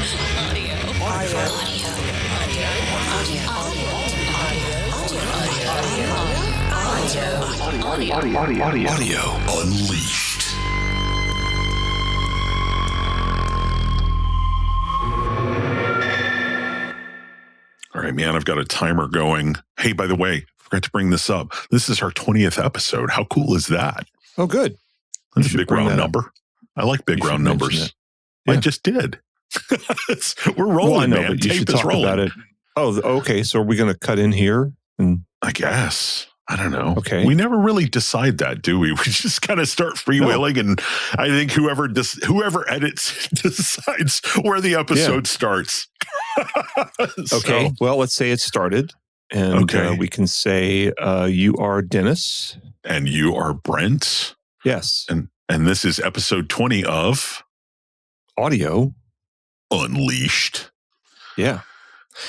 Audio Unleashed. All right, man, I've got a timer going. Hey, by the way, forgot to bring this up. This is our 20th episode. How cool is that? Oh, good. That's a big round number. I like big round numbers. Yeah. I just did. We're rolling, well, I know, man. But you should talk about it. Oh, okay. So are we going to cut in here? I guess. I don't know. Okay. We never really decide that, do we? We just kind of start freewheeling, and I think whoever edits decides where the episode starts. Okay. Well, let's say it started, and we can say you are Dennis, and you are Brent. Yes, and this is episode 20 of Audio Unleashed. Yeah.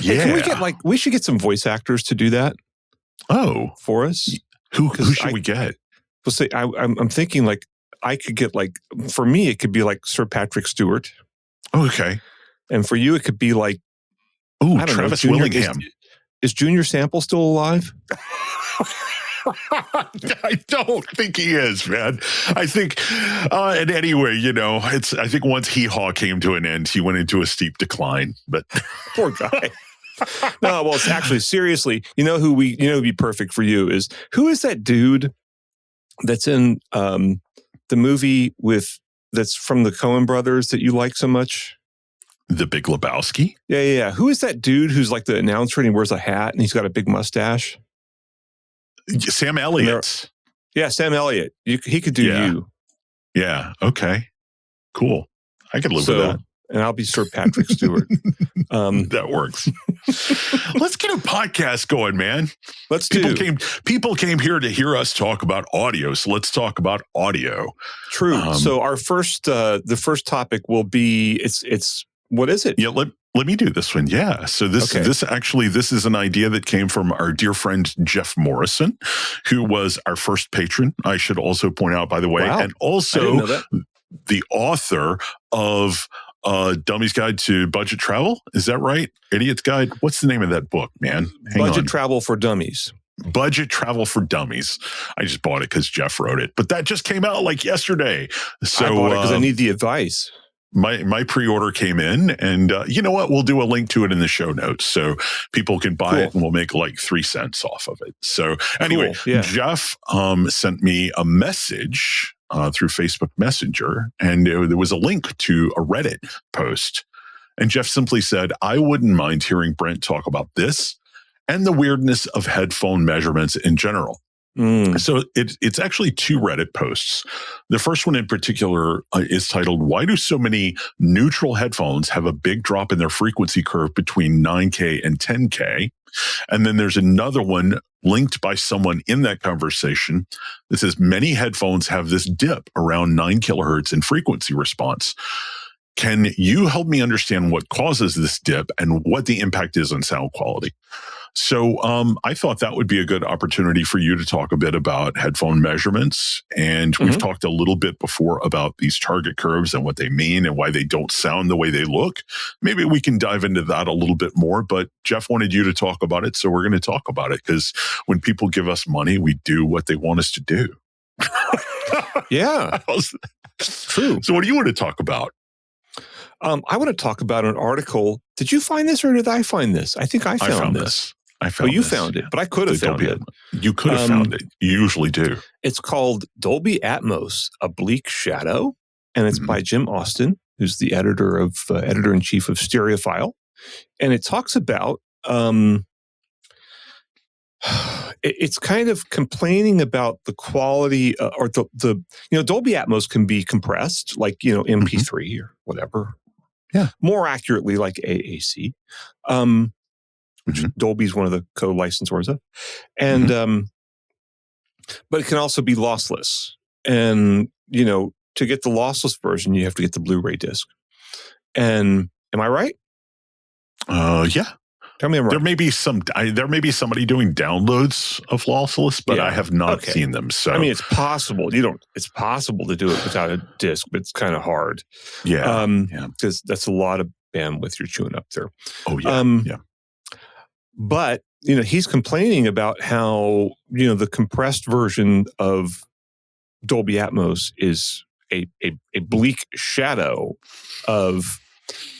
Yeah. Hey, can we should get some voice actors to do that. Oh, for us. Who should we get? Well, say I'm thinking like I could get for me it could be like Sir Patrick Stewart. Okay. And for you it could be like Travis Willingham. Is Junior Sample still alive? I don't think he is, man. I think, and anyway, I think once Hee Haw came to an end, he went into a steep decline. But poor guy. No, well, it's actually seriously. Who'd be perfect for you is who is that dude that's in the movie that's from the Coen brothers that you like so much? The Big Lebowski? Yeah. Who is that dude who's like the announcer and he wears a hat and he's got a big mustache? Sam Elliott. Yeah, Sam Elliott. He could do you. Yeah. Okay. Cool. I could live with that. And I'll be Sir Patrick Stewart. That works. Let's get a podcast going, man. People came here to hear us talk about audio, so let's talk about audio. True. So our the first topic will be it's what is it? Yeah, let me do this one. Yeah. So this is an idea that came from our dear friend Jeff Morrison, who was our first patron. I should also point out, by the way, and also the author of Dummy's Guide to Budget Travel. Is that right? Idiot's Guide. What's the name of that book, man? Budget Travel for Dummies. Budget Travel for Dummies. I just bought it because Jeff wrote it, but that just came out like yesterday. So I bought it because I need the advice. My pre-order came in, and you know what? We'll do a link to it in the show notes so people can buy it, and we'll make like 3 cents off of it. So anyway, Jeff sent me a message through Facebook Messenger, and there was a link to a Reddit post. And Jeff simply said, I wouldn't mind hearing Brent talk about this and the weirdness of headphone measurements in general. So it's actually 2 Reddit posts. The first one in particular is titled, Why do so many neutral headphones have a big drop in their frequency curve between 9K and 10K? And then there's another one linked by someone in that conversation that says, many headphones have this dip around 9 kilohertz in frequency response. Can you help me understand what causes this dip and what the impact is on sound quality? So I thought that would be a good opportunity for you to talk a bit about headphone measurements. And we've talked a little bit before about these target curves and what they mean and why they don't sound the way they look. Maybe we can dive into that a little bit more, but Jeff wanted you to talk about it. So we're going to talk about it because when people give us money, we do what they want us to do. Yeah, true. So what do you want to talk about? I want to talk about an article. Did you find this or did I find this? I think I found this. You found it, but I could have found it. You could have found it. You usually do. It's called Dolby Atmos, A Bleak Shadow, and it's by Jim Austin, who's the editor-in-chief of Stereophile. And it talks about, it's kind of complaining about the quality or the Dolby Atmos can be compressed like, MP3 or whatever. Yeah. More accurately, like AAC. Which Dolby's one of the co-licensors of. And, but it can also be lossless. And, to get the lossless version, you have to get the Blu-ray disc. And am I right? Yeah. Tell me I'm right. There may be somebody doing downloads of lossless, but I have not seen them. So I mean, it's possible. It's possible to do it without a disc, but it's kind of hard. Yeah. Because that's a lot of bandwidth you're chewing up there. Oh, yeah. But, he's complaining about how, the compressed version of Dolby Atmos is a bleak shadow of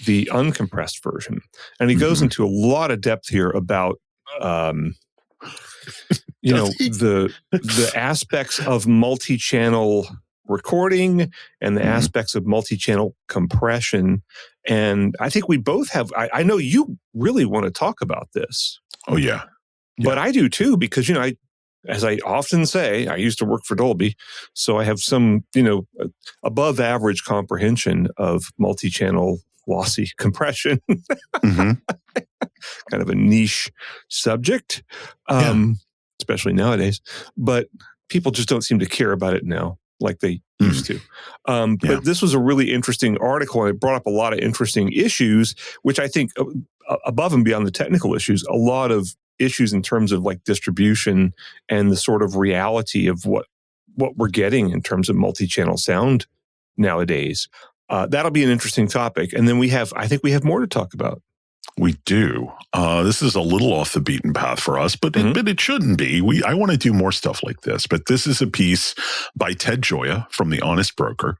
the uncompressed version. And he goes into a lot of depth here about, the aspects of multi-channel recording and the aspects of multi-channel compression. And I think we both have, I know you really want to talk about this. Oh, yeah. But I do too, because, as I often say, I used to work for Dolby, so I have some, above average comprehension of multi-channel lossy compression. Kind of a niche subject, especially nowadays. But people just don't seem to care about it now like they used to. But this was a really interesting article, and it brought up a lot of interesting issues, which I think above and beyond the technical issues, a lot of issues in terms of like distribution and the sort of reality of what we're getting in terms of multi-channel sound nowadays. That'll be an interesting topic. And then I think we have more to talk about. We do. This is a little off the beaten path for us, but it shouldn't be. I want to do more stuff like this. But this is a piece by Ted Gioia from The Honest Broker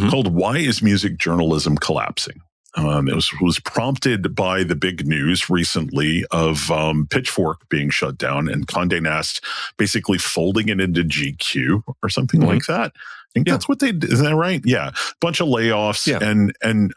called "Why Is Music Journalism Collapsing?" It was prompted by the big news recently of Pitchfork being shut down and Condé Nast basically folding it into GQ or something like that. I think that's what they did. Isn't that right? Yeah. Bunch of layoffs. Yeah. And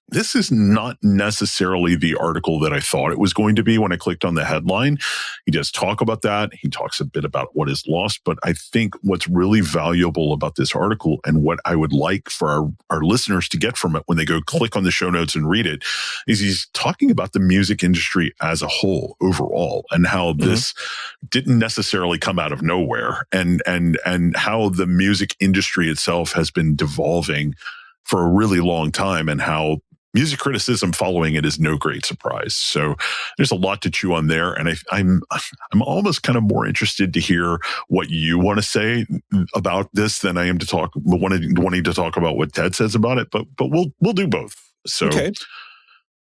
this is not necessarily the article that I thought it was going to be when I clicked on the headline. He does talk about that. He talks a bit about what is lost, but I think what's really valuable about this article and what I would like for our listeners to get from it when they go click on the show notes and read it is he's talking about the music industry as a whole overall and how this didn't necessarily come out of nowhere and how the music industry itself has been devolving for a really long time and how music criticism following it is no great surprise. So there's a lot to chew on there. And I'm almost kind of more interested to hear what you want to say about this than I am to wanting to talk about what Ted says about it. But we'll do both. So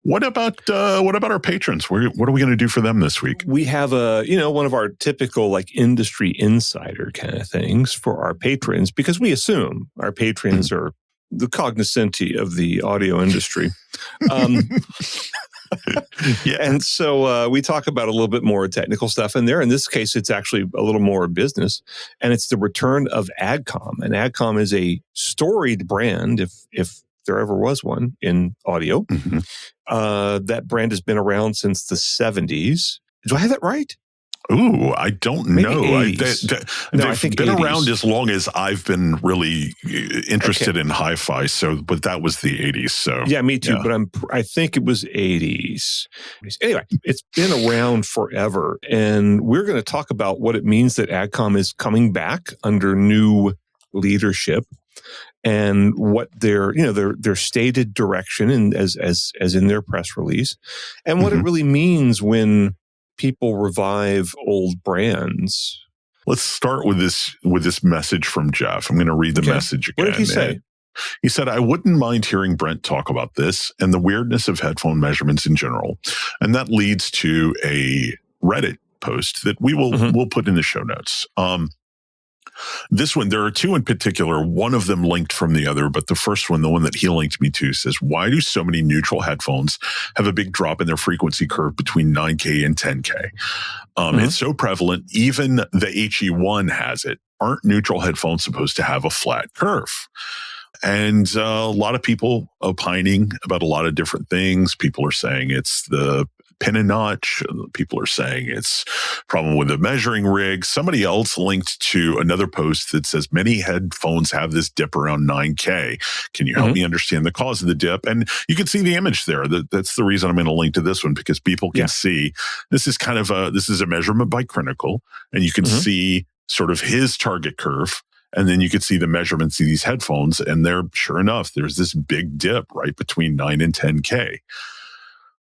what about our patrons? What are we going to do for them this week? We have one of our typical like industry insider kind of things for our patrons, because we assume our patrons are the cognoscenti of the audio industry. And so we talk about a little bit more technical stuff in there. In this case, it's actually a little more business, and it's the return of AdCom. And AdCom is a storied brand, if there ever was one in audio. That brand has been around since the 70s. Do I have that right? Ooh, I don't know. I think been 80s. Around as long as I've been really interested in hi-fi. But that was the 80s. So yeah, me too. But I think it was 80s. Anyway, it's been around forever, and we're going to talk about what it means that AdCom is coming back under new leadership, and what their stated direction and as in their press release, and what it really means when people revive old brands. Let's start with this message from Jeff. I'm going to read the message again. What did he say? He said, "I wouldn't mind hearing Brent talk about this and the weirdness of headphone measurements in general." And that leads to a Reddit post that we'll put in the show notes. This one, there are two in particular, one of them linked from the other, but the first one, the one that he linked me to, says, "Why do so many neutral headphones have a big drop in their frequency curve between 9K and 10K? It's so prevalent, even the HE1 has it. Aren't neutral headphones supposed to have a flat curve?" And a lot of people opining about a lot of different things. People are saying it's the pin and notch. People are saying it's problem with the measuring rig. Somebody else linked to another post that says many headphones have this dip around 9K. Can you help me understand the cause of the dip? And you can see the image there. That's the reason I'm going to link to this one, because people can see this is a measurement by Critical, and you can see sort of his target curve. And then you could see the measurements of these headphones, and sure enough, there's this big dip right between 9 and 10K.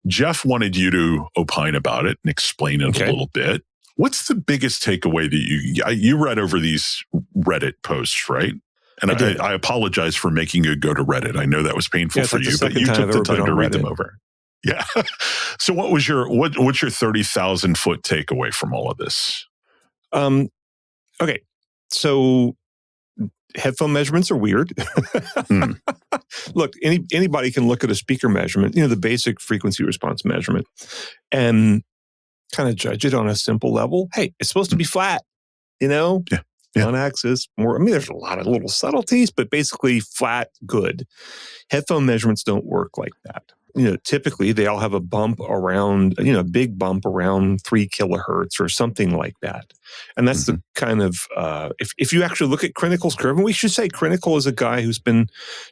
Jeff wanted you to opine about it and explain it a little bit. What's the biggest takeaway that you read over these Reddit posts, right? And I apologize for making you go to Reddit. I know that was painful for you, but you took the time to read them over. Yeah. So what's your 30,000 foot takeaway from all of this? Okay. So headphone measurements are weird. Look, anybody can look at a speaker measurement, the basic frequency response measurement, and kind of judge it on a simple level. Hey, it's supposed to be flat, Yeah. On axis. There's a lot of little subtleties, but basically flat, good. Headphone measurements don't work like that. Typically they all have a bump around, a big bump around 3 kilohertz or something like that. And that's the kind of, if you actually look at Clinical's curve, and we should say Clinical is a guy who's been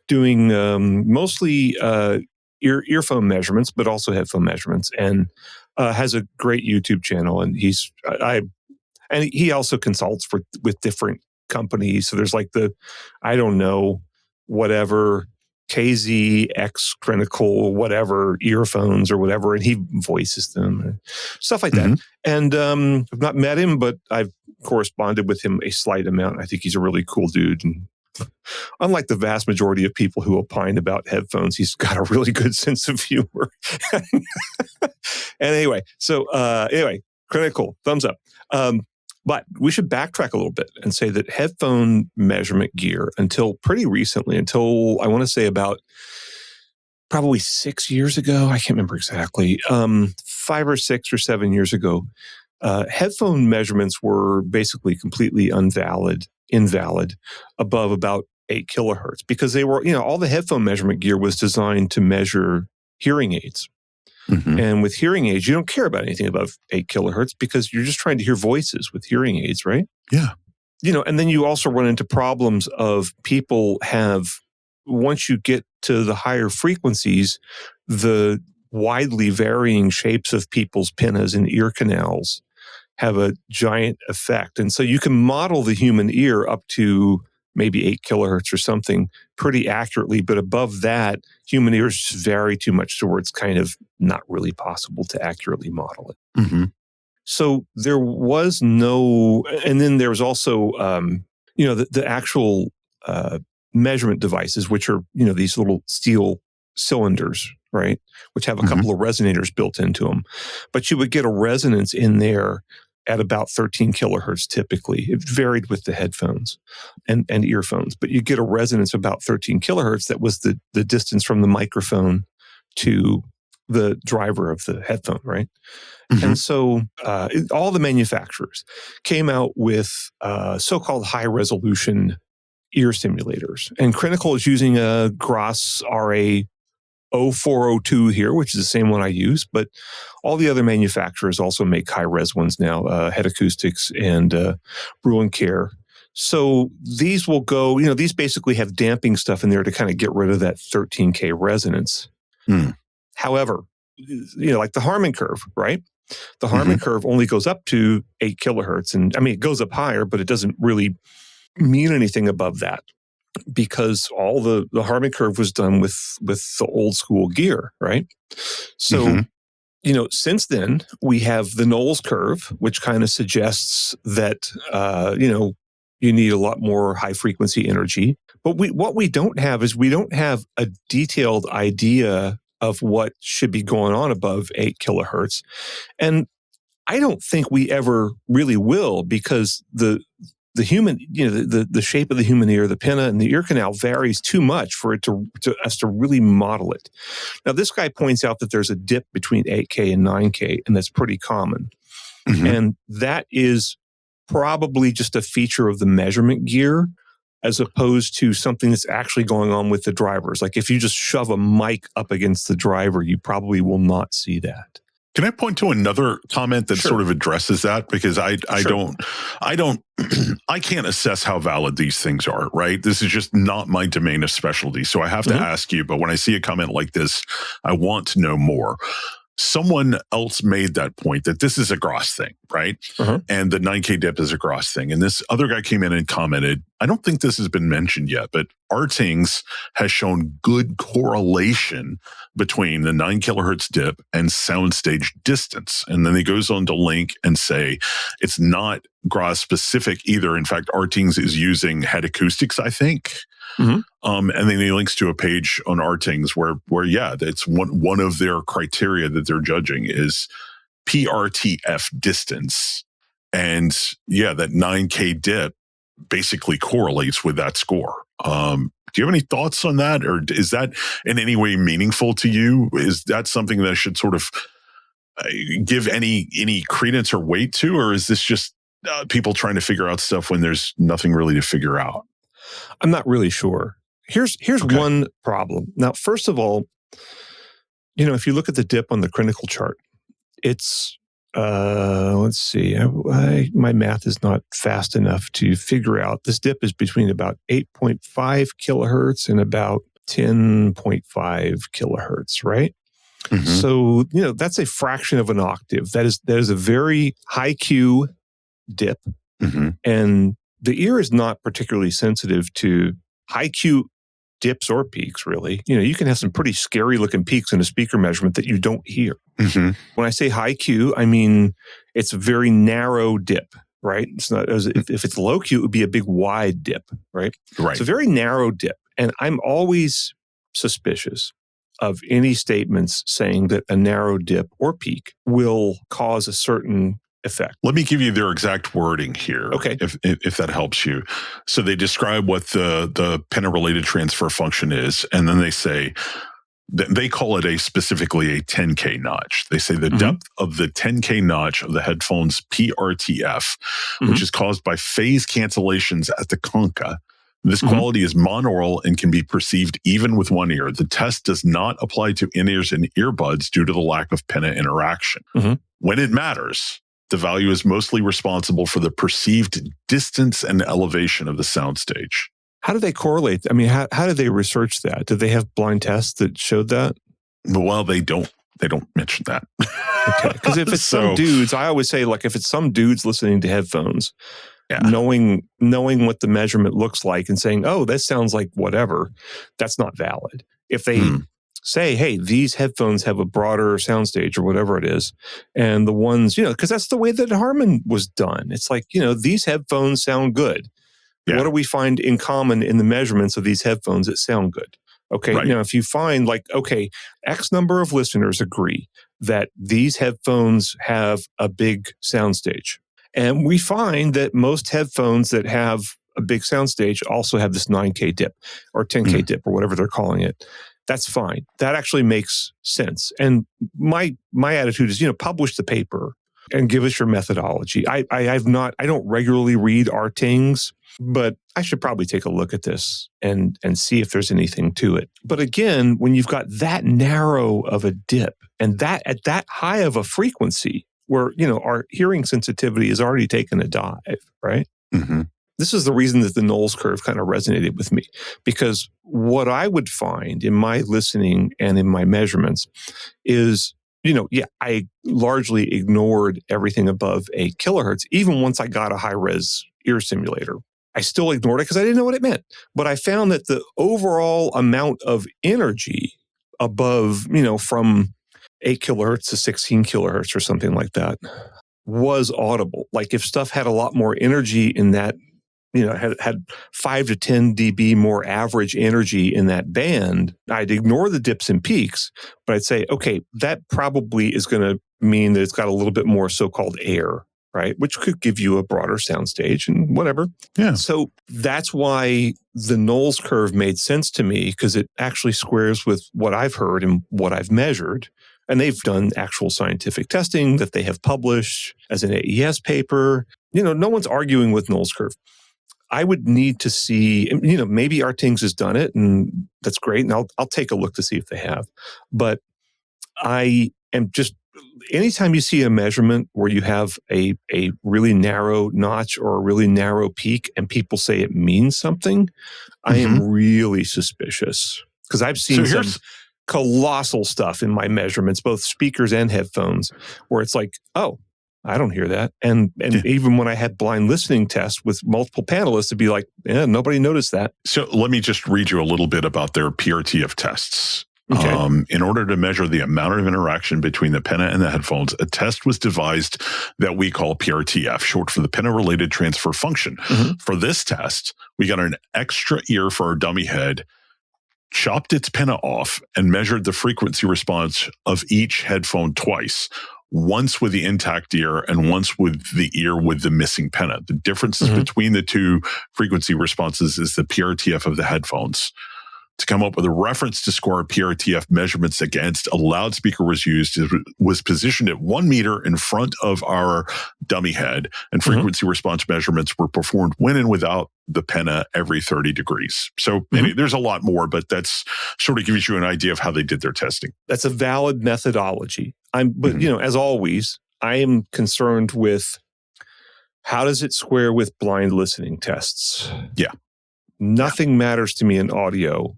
doing mostly earphone measurements, but also headphone measurements, and has a great YouTube channel. And he also consults with different companies. So there's like whatever KZX Clinical, whatever earphones or whatever, and he voices them and stuff like that. And I've not met him, but I've corresponded with him a slight amount. I think he's a really cool dude. And unlike the vast majority of people who opine about headphones, he's got a really good sense of humor. And anyway, Clinical, thumbs up. But we should backtrack a little bit and say that headphone measurement gear, until pretty recently, until I want to say about probably 6 years ago, I can't remember exactly, 5 or 6 or 7 years ago, headphone measurements were basically completely invalid above about 8 kilohertz, because they were, all the headphone measurement gear was designed to measure hearing aids. And with hearing aids, you don't care about anything above 8 kilohertz because you're just trying to hear voices with hearing aids, right? Yeah. And then you also run into problems of people once you get to the higher frequencies, the widely varying shapes of people's pinnas and ear canals have a giant effect. And so you can model the human ear up to maybe 8 kilohertz or something pretty accurately. But above that, human ears just vary too much to where it's kind of not really possible to accurately model it. So there was no, and then there was also, the actual measurement devices, which are, these little steel cylinders, right? Which have a couple of resonators built into them. But you would get a resonance in there at about 13 kilohertz typically. It varied with the headphones and earphones, but you get a resonance about 13 kilohertz. That was the distance from the microphone to the driver of the headphone, right? And so all the manufacturers came out with so-called high-resolution ear stimulators. And Clinical is using a Gross RA 0402 here, which is the same one I use, but all the other manufacturers also make high-res ones now, Head Acoustics and Bruin Care. So these will go, these basically have damping stuff in there to kind of get rid of that 13K resonance. However, like the Harman curve, right? The Harman curve only goes up to 8 kilohertz. And it goes up higher, but it doesn't really mean anything above that, because all the Harman curve was done with the old school gear, right? So, since then we have the Knowles curve, which kind of suggests that, you need a lot more high frequency energy. But what we don't have is we don't have a detailed idea of what should be going on above 8 kilohertz. And I don't think we ever really will, because the human, the shape of the human ear, the pinna and the ear canal varies too much for it to us to really model it. Now, this guy points out that there's a dip between 8K and 9K, and that's pretty common. And that is probably just a feature of the measurement gear, as opposed to something that's actually going on with the drivers. Like if you just shove a mic up against the driver, you probably will not see that. Can I point to another comment that sort of addresses that? Because I can't assess how valid these things are, right? This is just not my domain of specialty. So I have to ask you, but when I see a comment like this, I want to know more. someone else made that point that this is a Gross thing, right? And the 9K dip is a Gross thing. And this other guy came in and commented, I don't think this has been mentioned yet, but Artings has shown good correlation between the 9 kilohertz dip and soundstage distance. And then he goes on to link and say it's not Gross specific either. In fact, Artings is using head acoustics, I think. And then he links to a page on Artings where yeah, that's one of their criteria that they're judging is PRTF distance. And yeah, that 9K dip basically correlates with that score. Do you have any thoughts on that? Or is that in any way meaningful to you? Is that something that I should sort of give any credence or weight to? Or is this just people trying to figure out stuff when there's nothing really to figure out? I'm not really sure. Here's one problem. Now, first of all, if you look at the dip on the clinical chart, it's, let's see, my math is not fast enough to figure out. This dip is between about 8.5 kilohertz and about 10.5 kilohertz, right? So, that's a fraction of an octave. That is a very high Q dip. And the ear is not particularly sensitive to high Q dips or peaks, really. You can have some pretty scary looking peaks in a speaker measurement that you don't hear. When I say high Q, I mean it's a very narrow dip, right? It's not if it's low Q, it would be a big wide dip, right? It's a very narrow dip. And I'm always suspicious of any statements saying that a narrow dip or peak will cause a certain effect. Let me give you their exact wording here. Okay. If that helps you. So they describe what the penta-related transfer function is, and then they say, they call it specifically a 10K notch. They say the depth of the 10K notch of the headphones PRTF, which is caused by phase cancellations at the concha. This quality is monaural and can be perceived even with one ear. The test does not apply to in-ears and earbuds due to the lack of penta interaction. When it matters, the value is mostly responsible for the perceived distance and elevation of the soundstage. How do they correlate? I mean, how do they research that? Do they have blind tests that showed that? Well, they don't mention that. Okay. Because if it's some dudes, I always say, like, if it's some dudes listening to headphones, knowing what the measurement looks like and saying, oh, that sounds like whatever, that's not valid. If they say, hey, these headphones have a broader soundstage or whatever it is. And the ones, because that's the way that Harman was done. It's like, these headphones sound good. Yeah. What do we find in common in the measurements of these headphones that sound good? Okay. Right. Now, if you find X number of listeners agree that these headphones have a big soundstage. And we find that most headphones that have a big soundstage also have this 9K dip or 10K dip or whatever they're calling it. That's fine. That actually makes sense. And my attitude is, publish the paper and give us your methodology. I don't regularly read Artings, but I should probably take a look at this and see if there's anything to it. But again, when you've got that narrow of a dip and that at that high of a frequency where, our hearing sensitivity has already taken a dive, right? This is the reason that the Knowles curve kind of resonated with me, because what I would find in my listening and in my measurements is, I largely ignored everything above 8 kilohertz, even once I got a high-res ear simulator. I still ignored it because I didn't know what it meant. But I found that the overall amount of energy above, from 8 kilohertz to 16 kilohertz or something like that was audible. Like if stuff had a lot more energy in that, had 5 to 10 dB more average energy in that band, I'd ignore the dips and peaks, but I'd say, okay, that probably is going to mean that it's got a little bit more so-called air, right? Which could give you a broader soundstage and whatever. Yeah. So that's why the Knowles curve made sense to me, because it actually squares with what I've heard and what I've measured. And they've done actual scientific testing that they have published as an AES paper. No one's arguing with Knowles curve. I would need to see, maybe Artings has done it, and that's great. And I'll take a look to see if they have. But I am just, anytime you see a measurement where you have a really narrow notch or a really narrow peak and people say it means something, I am really suspicious. Because I've seen colossal stuff in my measurements, both speakers and headphones, where it's like, oh, I don't hear that. And even when I had blind listening tests with multiple panelists, it'd be like, yeah, nobody noticed that. So let me just read you a little bit about their PRTF tests. Okay. In order to measure the amount of interaction between the pinna and the headphones, a test was devised that we call PRTF, short for the pinna-related transfer function. Mm-hmm. For this test, we got an extra ear for our dummy head, chopped its pinna off, and measured the frequency response of each headphone twice, once with the intact ear and once with the ear with the missing pinna. The differences between the two frequency responses is the PRTF of the headphones. To come up with a reference to score PRTF measurements against, a loudspeaker was positioned at 1 meter in front of our dummy head, and frequency response measurements were performed when and without the pinna every 30 degrees. So anyway, there's a lot more, but that's sort of gives you an idea of how they did their testing. That's a valid methodology. But as always, I am concerned with how does it square with blind listening tests? Yeah. Nothing matters to me in audio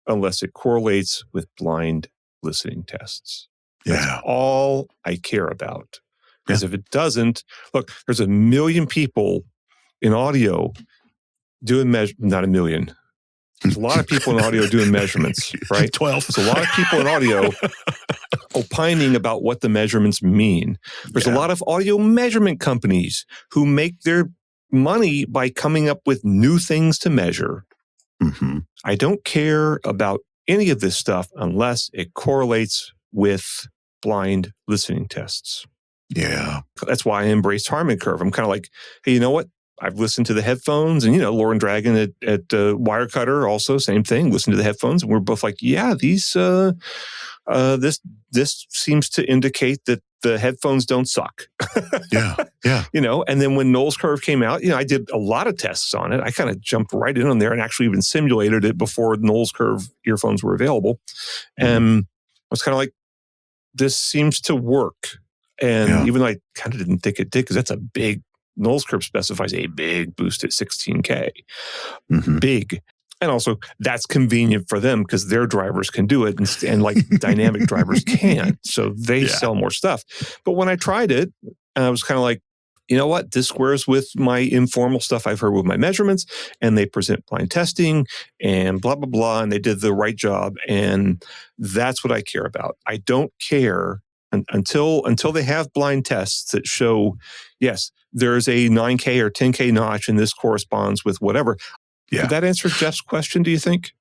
unless it correlates with blind listening tests. That's all I care about. Because if it doesn't, look, there's 1 million people in audio doing not 1 million. There's a lot of people in audio doing measurements, right? 12. There's a lot of people in audio opining about what the measurements mean. There's a lot of audio measurement companies who make their money by coming up with new things to measure. I don't care about any of this stuff unless it correlates with blind listening tests. Yeah. That's why I embraced Harman Curve. I'm kind of like, hey, you know what? I've listened to the headphones, and Lauren Dragon at Wirecutter also, same thing. Listen to the headphones, and we're both like, yeah, these this seems to indicate that the headphones don't suck. Yeah. And then when Knowles Curve came out, I did a lot of tests on it. I kind of jumped right in on there and actually even simulated it before Knowles Curve earphones were available. And I was kind of like, this seems to work. And even though I kind of didn't think it did, because that's a big, Knowles Curve specifies a big boost at 16K. Big. And also, that's convenient for them because their drivers can do it, and like dynamic drivers can't. So they sell more stuff. But when I tried it, I was kind of like, you know what? This squares with my informal stuff I've heard with my measurements, and they present blind testing and blah, blah, blah, and they did the right job. And that's what I care about. I don't care until they have blind tests that show, yes, there's a 9K or 10K notch, and this corresponds with whatever. Yeah. Did that answer Jeff's question, do you think?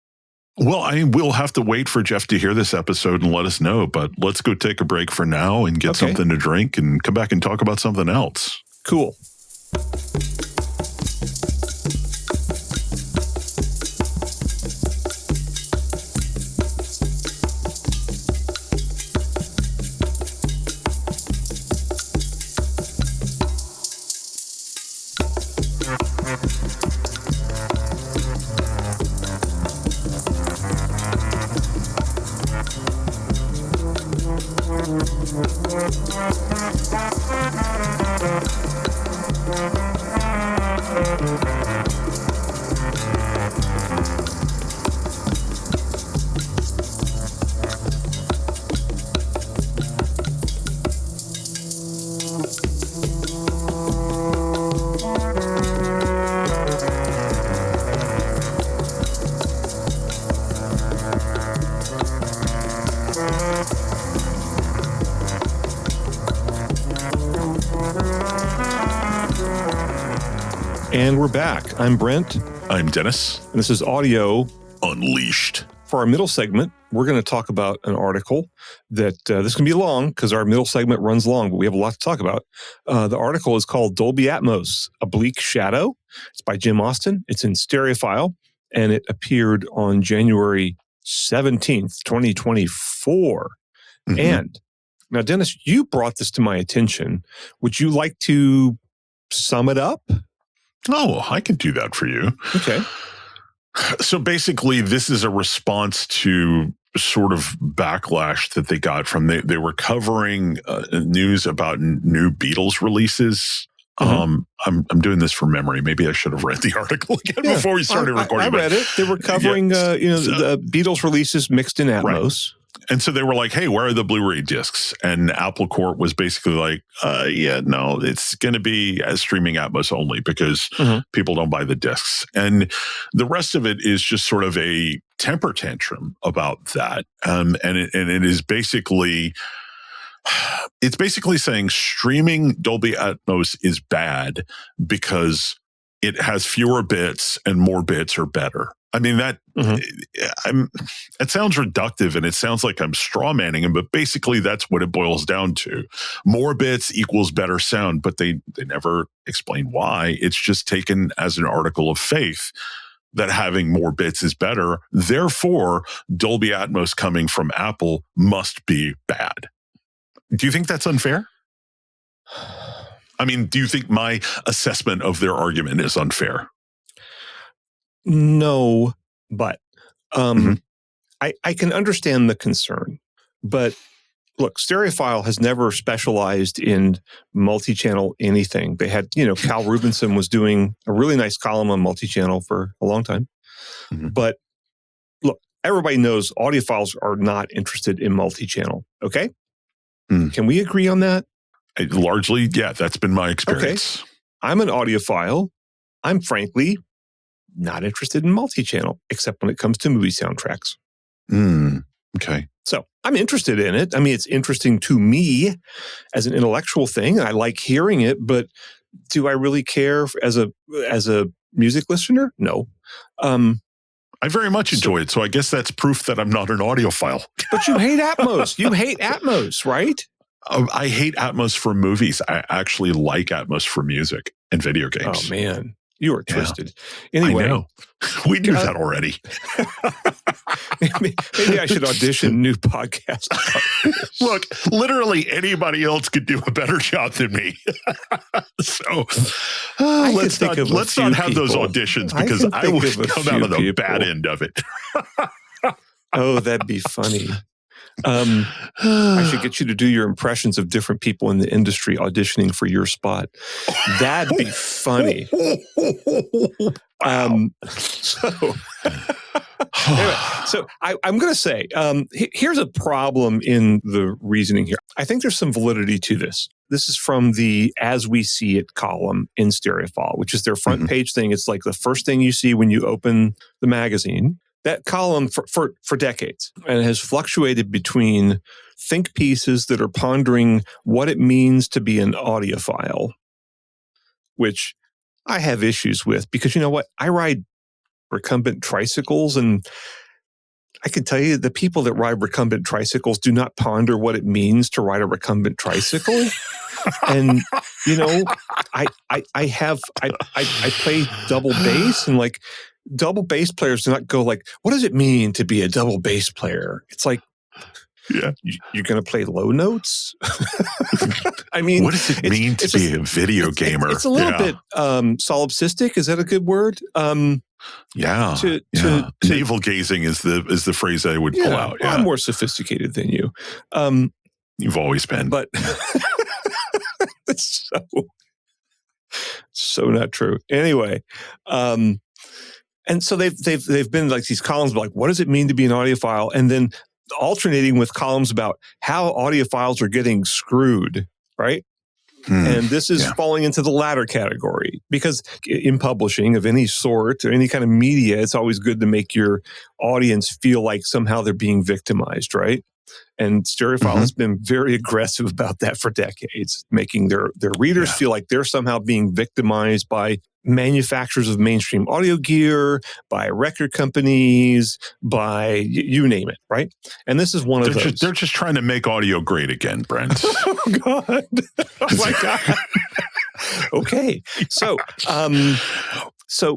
Well, we'll have to wait for Jeff to hear this episode and let us know, but let's go take a break for now and get something to drink and come back and talk about something else. Cool. And we're back. I'm Brent. I'm Dennis. And this is Audio Unleashed. For our middle segment, we're going to talk about an article that this can be long because our middle segment runs long, but we have a lot to talk about. The article is called Dolby Atmos, A Bleak Shadow. It's by Jim Austin. It's in Stereophile, and it appeared on January 17th, 2024. And now, Dennis, you brought this to my attention. Would you like to sum it up? Oh, I can do that for you. Okay. So basically, this is a response to sort of backlash that they got from they were covering news about new Beatles releases. I'm doing this from memory. Maybe I should have read the article again before we started recording. I read it. They were covering the Beatles releases mixed in Atmos. And so they were like, hey, where are the Blu-ray discs? And Apple Corp was basically like, yeah, no, it's going to be as streaming Atmos only because people don't buy the discs. And the rest of it is just sort of a temper tantrum about that. And it is basically, it's basically saying streaming Dolby Atmos is bad because it has fewer bits and more bits are better. I mean, that it sounds reductive and it sounds like I'm straw manning him, but basically that's what it boils down to. More bits equals better sound, but they never explain why. It's just taken as an article of faith that having more bits is better. Therefore, Dolby Atmos coming from Apple must be bad. Do you think that's unfair? I mean, do you think my assessment of their argument is unfair? No, but I can understand the concern. But look, Stereophile has never specialized in multi-channel anything. They had, Cal Rubinson was doing a really nice column on multi-channel for a long time. But look, everybody knows audiophiles are not interested in multi-channel. Okay? Can we agree on that? Largely, yeah, that's been my experience. Okay. I'm an audiophile. I'm frankly not interested in multi-channel, except when it comes to movie soundtracks. Okay. So I'm interested in it. I mean, it's interesting to me as an intellectual thing. I like hearing it, but do I really care as a music listener? No. I very much enjoy it, so I guess that's proof that I'm not an audiophile. But you hate Atmos. You hate Atmos, right? I hate Atmos for movies. I actually like Atmos for music and video games. Oh, man. You are twisted. Anyway. I know. We knew that already. Maybe I should audition new podcast. Look, literally anybody else could do a better job than me. So let's not have those auditions because I would come out of the bad end of it. Oh, that'd be funny. I should get you to do your impressions of different people in the industry auditioning for your spot. That'd be funny. So I'm going to say, here's a problem in the reasoning here. I think there's some validity to this. This is from the As We See It column in Stereophile, which is their front page thing. It's like the first thing you see when you open the magazine. That column for decades and has fluctuated between think pieces that are pondering what it means to be an audiophile, which I have issues with because you know what? I ride recumbent tricycles and I can tell you the people that ride recumbent tricycles do not ponder what it means to ride a recumbent tricycle. And, I play double bass and like, double bass players do not go like, what does it mean to be a double bass player? It's like, you're going to play low notes? I mean, what does it mean to be a video gamer? It's a little bit solipsistic. Is that a good word? Navel gazing is the phrase I would pull out. Yeah. I'm more sophisticated than you. You've always been. But it's so not true. Anyway, and so they've been like these columns like, what does it mean to be an audiophile? And then alternating with columns about how audiophiles are getting screwed, right? And this is falling into the latter category because in publishing of any sort or any kind of media, it's always good to make your audience feel like somehow they're being victimized, right? And Stereophile has been very aggressive about that for decades, making their readers feel like they're somehow being victimized by manufacturers of mainstream audio gear, by record companies, by you name it, right? And this is one of those. They're just trying to make audio great again, Brent. Oh, God. Oh, my God. Okay. So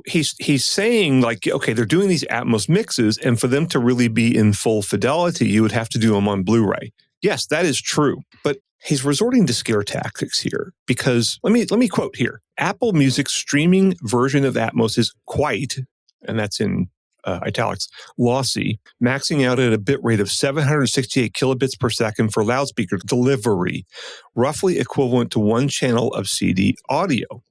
he's saying like, okay, they're doing these Atmos mixes, and for them to really be in full fidelity, you would have to do them on Blu-ray. Yes, that is true. But he's resorting to scare tactics here because let me quote here. Apple Music's streaming version of Atmos is quite, and that's in italics, lossy, maxing out at a bit rate of 768 kilobits per second for loudspeaker delivery, roughly equivalent to one channel of CD audio,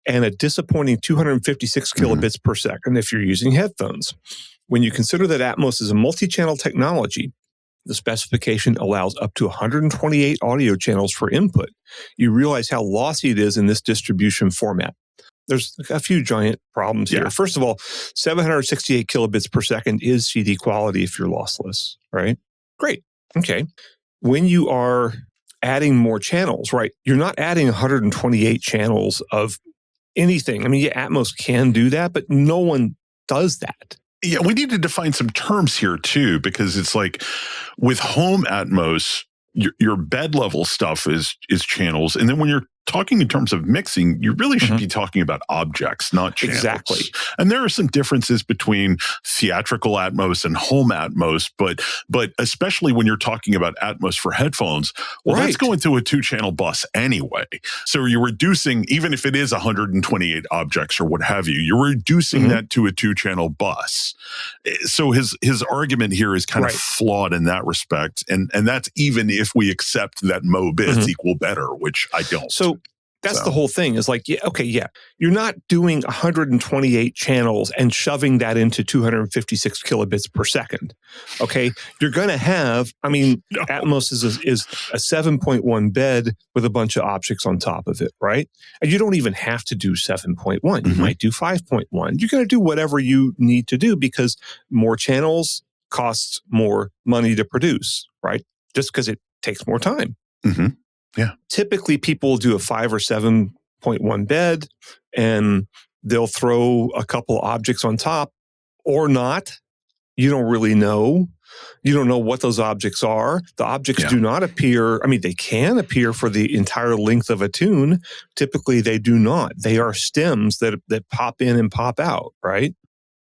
and a disappointing 256 kilobits per second if you're using headphones. When you consider that Atmos is a multi-channel technology, The specification allows up to 128 audio channels for input. You realize how lossy it is in this distribution format. There's a few giant problems here. First of all, 768 kilobits per second is CD quality if you're lossless, right? Great. Okay. When you are adding more channels, right, you're not adding 128 channels of anything. I mean, Atmos can do that, but no one does that. Yeah, we need to define some terms here too, because it's like with home Atmos, your bed level stuff is channels, and then when you're talking in terms of mixing, you really should be talking about objects, not channels. Exactly. And there are some differences between theatrical Atmos and home Atmos, but especially when you're talking about Atmos for headphones, well, that's going through a 2-channel bus anyway. So you're reducing, even if it is 128 objects or what have you, you're reducing that to a 2-channel bus. So his argument here is kind of flawed in that respect. And that's even if we accept that mo bits equal better, which I don't. So that's the whole thing is like, you're not doing 128 channels and shoving that into 256 kilobits per second. Okay. You're going to have, Atmos is a 7.1 bed with a bunch of objects on top of it, right? And you don't even have to do 7.1. You might do 5.1. You're going to do whatever you need to do because more channels costs more money to produce, right? Just because it takes more time. Yeah. Typically, people will do a 5 or 7.1 bed, and they'll throw a couple objects on top, or not. You don't really know. You don't know what those objects are. The objects do not appear. They can appear for the entire length of a tune. Typically, they do not. They are stems that pop in and pop out, right?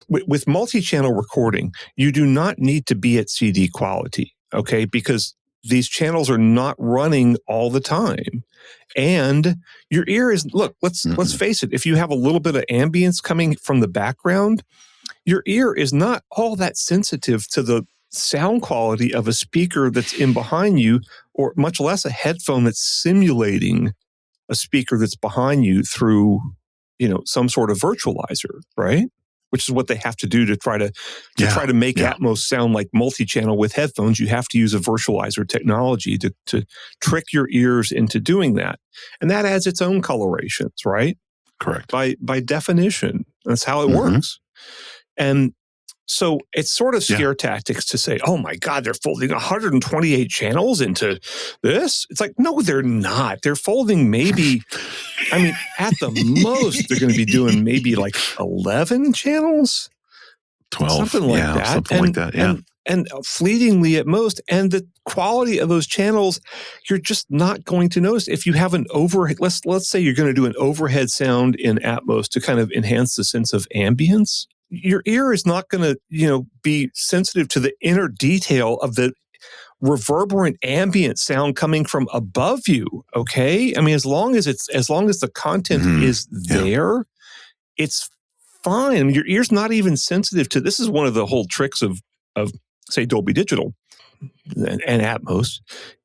With multi-channel recording, you do not need to be at CD quality, okay? Because these channels are not running all the time. And your ear is, look, let's face it, if you have a little bit of ambience coming from the background, your ear is not all that sensitive to the sound quality of a speaker that's in behind you, or much less a headphone that's simulating a speaker that's behind you through, some sort of virtualizer, right? Which is what they have to do to try to make Atmos sound like multi-channel with headphones. You have to use a virtualizer technology to trick your ears into doing that. And that adds its own colorations, right? Correct. By definition. That's how it works. And so it's sort of scare tactics to say, oh my God, they're folding 128 channels into this. It's like, no, they're not. They're folding maybe, at the most, they're going to be doing maybe like 11 channels. 12. Something like that. Something like that, yeah. And fleetingly at most. And the quality of those channels, you're just not going to notice. If you have an overhead, let's say you're going to do an overhead sound in Atmos to kind of enhance the sense of ambience. Your ear is not going to, be sensitive to the inner detail of the reverberant ambient sound coming from above you. Okay, as long as the content is there, it's fine. Your ear's not even sensitive to. This is one of the whole tricks of say Dolby Digital and Atmos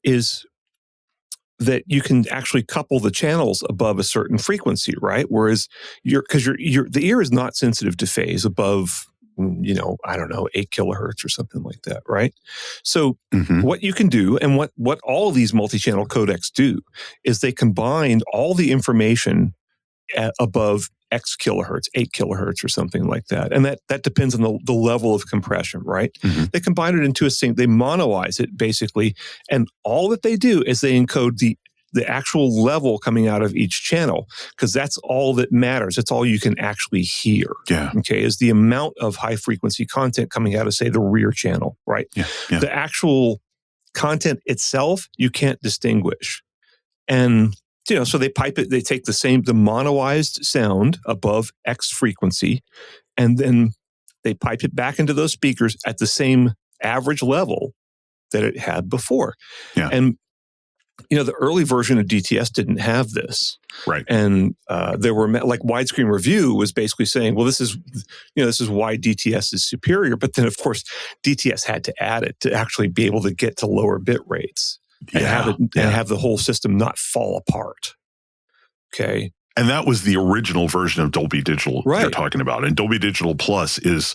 is that you can actually couple the channels above a certain frequency, right? Whereas the ear is not sensitive to phase above, 8 kilohertz or something like that, right? So what you can do, and what all these multi-channel codecs do, is they combine all the information above X kilohertz, 8 kilohertz or something like that. And that depends on the level of compression, right? They combine it into a sync, they monoize it basically, and all that they do is they encode the actual level coming out of each channel, because that's all that matters. It's all you can actually hear. Yeah. Okay, is the amount of high frequency content coming out of, say, the rear channel, right? Yeah. The actual content itself, you can't distinguish. And so they pipe it, they take the monoized sound above X frequency, and then they pipe it back into those speakers at the same average level that it had before. Yeah. And, the early version of DTS didn't have this. Right. And there were, like, Widescreen Review was basically saying, well, this is why DTS is superior. But then, of course, DTS had to add it to actually be able to get to lower bit rates. And have the whole system not fall apart. Okay. And that was the original version of Dolby Digital you're talking about. And Dolby Digital Plus is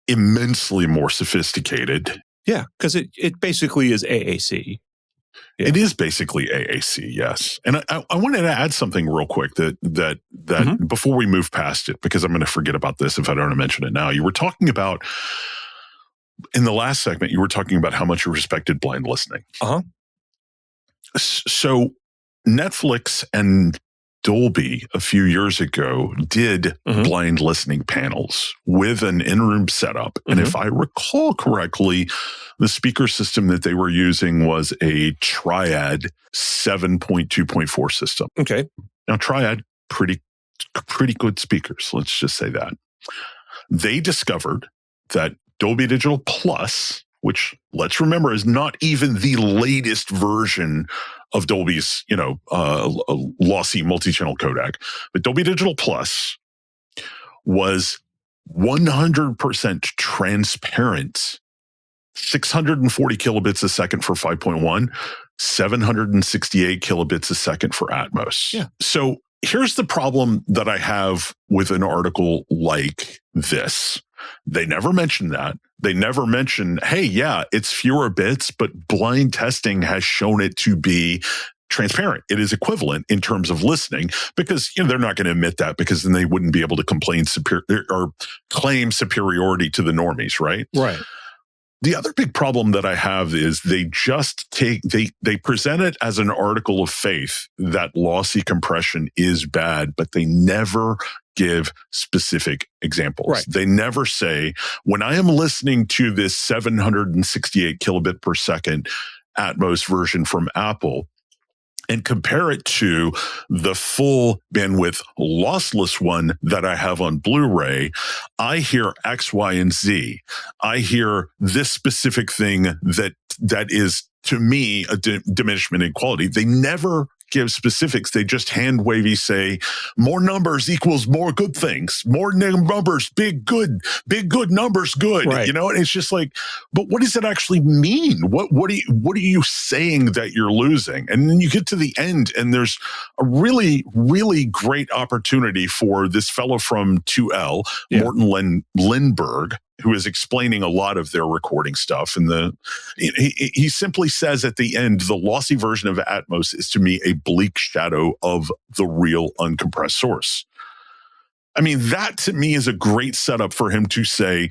immensely more sophisticated Yeah, because it basically is AAC. Yeah. It is basically AAC, yes. And I wanted to add something real quick that before we move past it, because I'm going to forget about this if I don't mention it now. You were talking about, in the last segment, you were talking about how much you respected blind listening. So Netflix and Dolby a few years ago did blind listening panels with an in-room setup. And if I recall correctly, the speaker system that they were using was a Triad 7.2.4 system. Okay. Now, Triad, pretty good speakers. Let's just say that. They discovered that Dolby Digital Plus, which let's remember is not even the latest version of Dolby's, lossy multi-channel codec, but Dolby Digital Plus was 100% transparent, 640 kilobits a second for 5.1, 768 kilobits a second for Atmos. Yeah. So here's the problem that I have with an article like this. They never mention that. They never mention, hey, yeah, it's fewer bits, but blind testing has shown it to be transparent. It is equivalent in terms of listening, because they're not going to admit that, because then they wouldn't be able to claim superiority to the normies, right? Right. The other big problem that I have is they present it as an article of faith that lossy compression is bad, but they never give specific examples. Right. They never say, when I am listening to this 768 kilobit per second Atmos version from Apple, and compare it to the full bandwidth lossless one that I have on Blu-ray, I hear X, Y, and Z. I hear this specific thing that is, to me, a diminishment in quality. They never give specifics. They just hand wavy say, more numbers equals more good things. More numbers, big good numbers, good. Right. And it's just like, but what does it actually mean? What are you saying that you're losing? And then you get to the end, and there's a really, really great opportunity for this fellow from 2L, Morten Lindberg, who is explaining a lot of their recording stuff. And he simply says at the end, the lossy version of Atmos is, to me, a bleak shadow of the real uncompressed source. I mean, that to me is a great setup for him to say,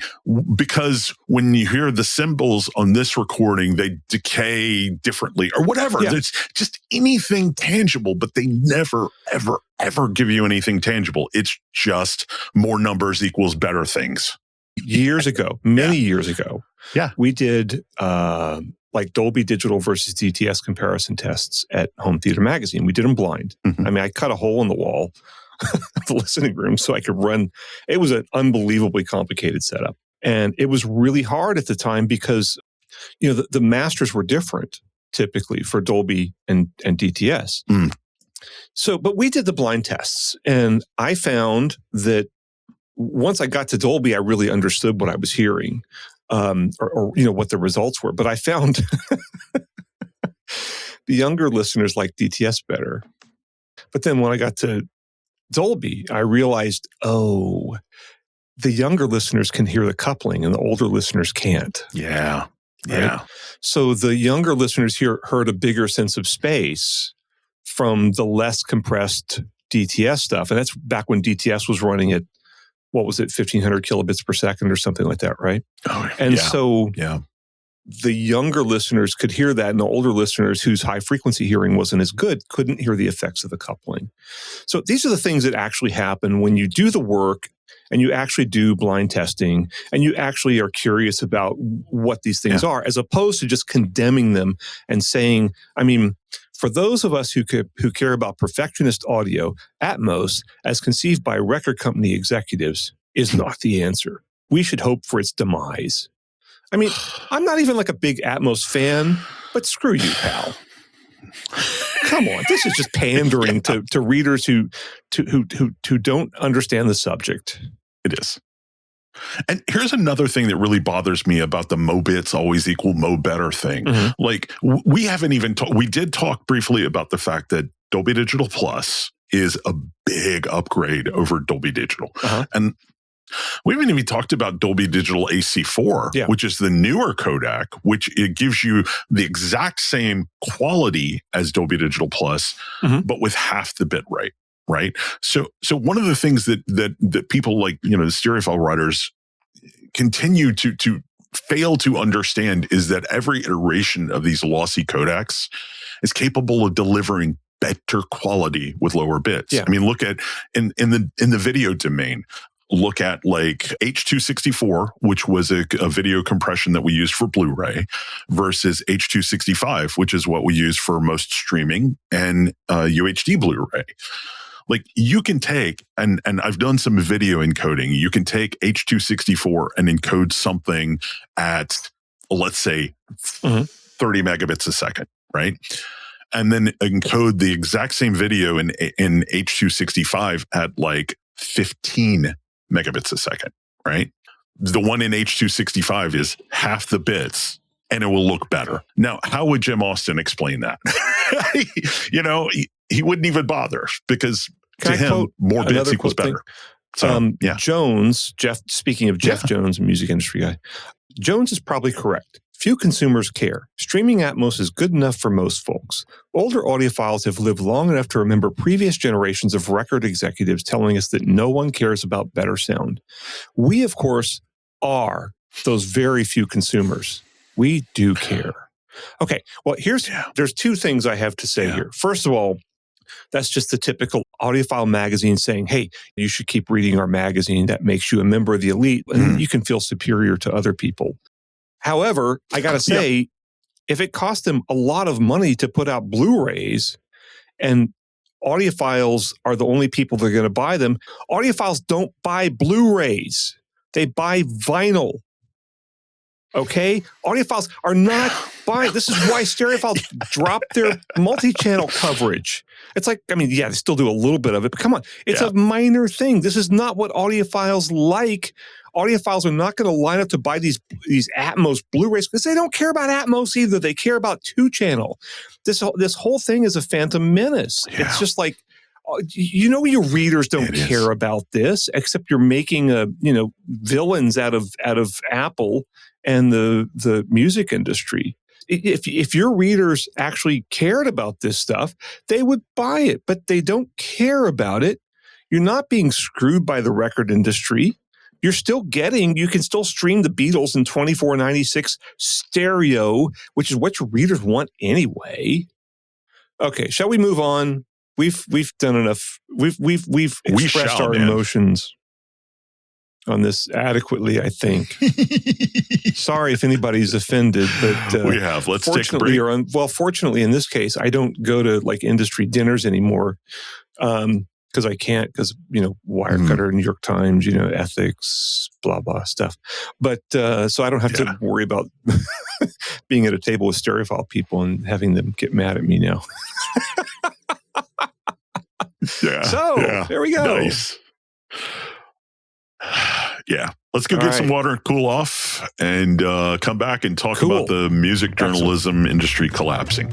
because when you hear the cymbals on this recording, they decay differently or whatever. Yeah. There's just anything tangible, but they never, ever, ever give you anything tangible. It's just more numbers equals better things. Years ago, many years ago, we did like Dolby Digital versus DTS comparison tests at Home Theater Magazine. We did them blind. I mean, I cut a hole in the wall of the listening room so I could run. It was an unbelievably complicated setup. And it was really hard at the time because, the masters were different typically for Dolby and DTS. So, but we did the blind tests, and I found that once I got to Dolby, I really understood what I was hearing, or what the results were. But I found the younger listeners like DTS better. But then when I got to Dolby, I realized, the younger listeners can hear the coupling and the older listeners can't. Yeah. Right? Yeah. So the younger listeners heard a bigger sense of space from the less compressed DTS stuff. And that's back when DTS was running at, what was it, 1,500 kilobits per second or something like that, right? So the younger listeners could hear that, and the older listeners whose high frequency hearing wasn't as good couldn't hear the effects of the coupling. So these are the things that actually happen when you do the work and you actually do blind testing and you actually are curious about what these things are, as opposed to just condemning them and saying, I mean, for those of us who care about perfectionist audio, Atmos, as conceived by record company executives, is not the answer. We should hope for its demise. I mean, I'm not even like a big Atmos fan, but screw you, pal. Come on, this is just pandering to readers who don't understand the subject. It is. And here's another thing that really bothers me about the mo bits always equal mo better thing. Like, we haven't even we did talk briefly about the fact that Dolby Digital Plus is a big upgrade over Dolby Digital. And We haven't even talked about Dolby Digital AC4, which is the newer codec, which it gives you the exact same quality as Dolby Digital Plus, but with half the bit rate, right? So one of the things that people like, the Stereophile writers continue to fail to understand is that every iteration of these lossy codecs is capable of delivering better quality with lower bits. I mean, look at in the video domain. Look at like H.264, which was a video compression that we used for Blu-ray, versus H.265, which is what we use for most streaming and UHD Blu-ray. Like you can take, and I've done some video encoding, you can take H.264 and encode something at, let's say, 30 megabits a second, right? And then encode the exact same video in H.265 at like 15 megabits a second, right? The one in H.265 is half the bits and it will look better. Now, how would Jim Austin explain that? He wouldn't even bother because to him, more bits equals better. So, Jones, Jeff, speaking of Jeff Jones, a music industry guy, Jones is probably correct. Few consumers care. Streaming Atmos is good enough for most folks. Older audiophiles have lived long enough to remember previous generations of record executives telling us that no one cares about better sound. We, of course, are those very few consumers. We do care. Okay, well, there's two things I have to say here. First of all, that's just the typical audiophile magazine saying, hey, you should keep reading our magazine. That makes you a member of the elite, and you can feel superior to other people. However, I got to say, if it cost them a lot of money to put out Blu-rays and audiophiles are the only people that are going to buy them, audiophiles don't buy Blu-rays. They buy vinyl. Okay? Audiophiles are not buying. This is why Stereophiles dropped their multi-channel coverage. It's like, they still do a little bit of it, but come on. It's a minor thing. This is not what audiophiles like. Audiophiles are not going to line up to buy these Atmos Blu-rays because they don't care about Atmos either. They care about 2-channel. This whole thing is a phantom menace. Yeah. It's just like, your readers don't care about this, except you're making villains out of Apple and the music industry. If your readers actually cared about this stuff, they would buy it, but they don't care about it. You're not being screwed by the record industry. You can still stream the Beatles in 2496 stereo, which is what your readers want anyway. Okay, shall we move on? We've done enough. We've expressed our emotions on this adequately, I think. Sorry if anybody's offended, but we have. Let's take a break. Fortunately, in this case, I don't go to like industry dinners anymore. Because I can't, Wirecutter, New York Times, ethics, blah, blah stuff. But so I don't have to worry about being at a table with Stereophile people and having them get mad at me now. There we go. Nice. Let's go get some water and cool off and come back and talk about the music journalism industry collapsing.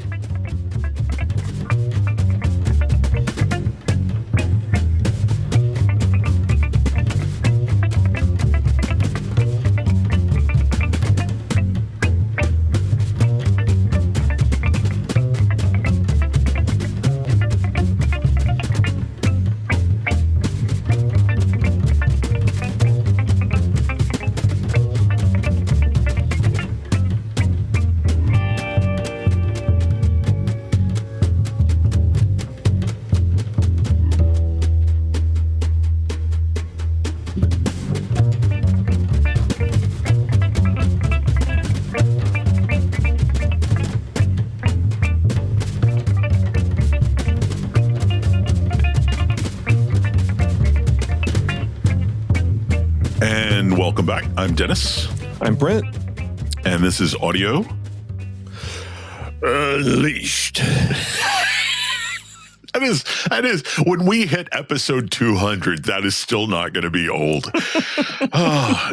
Welcome back. I'm Dennis. I'm Brent. And this is Audio Unleashed. That is when we hit episode 200, that is still not going to be old.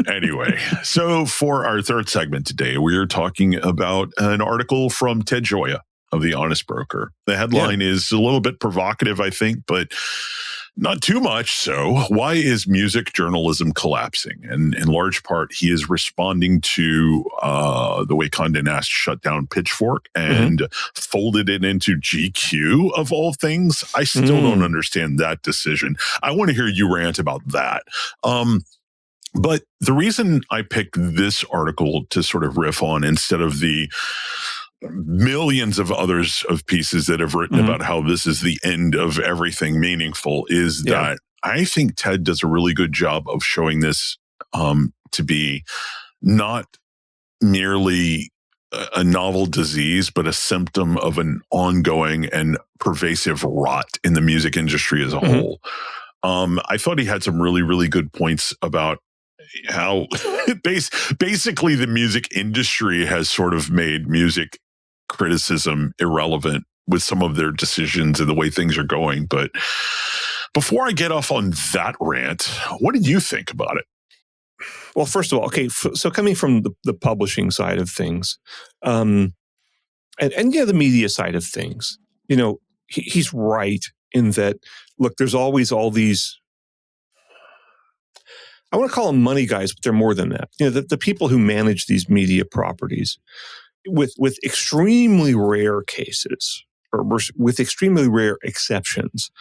Anyway, so for our third segment today, we are talking about an article from Ted Gioia of The Honest Broker. The headline is a little bit provocative, I think, but Not too much so. Why is music journalism collapsing? And in large part, he is responding to the way Condé Nast shut down Pitchfork and folded it into GQ, of all things. I still don't understand that decision. I want to hear you rant about that. But the reason I picked this article to sort of riff on instead of the millions of others of pieces that have written about how this is the end of everything meaningful is that I think Ted does a really good job of showing this to be not merely a novel disease, but a symptom of an ongoing and pervasive rot in the music industry as a whole. I thought he had some really, really good points about how basically the music industry has sort of made music criticism irrelevant with some of their decisions and the way things are going. But before I get off on that rant, what did you think about it? Well, first of all, okay, so coming from the publishing side of things, and the media side of things, he's right in that, look, there's always all these, I want to call them money guys, but they're more than that. The people who manage these media properties, with extremely rare cases or with extremely rare exceptions,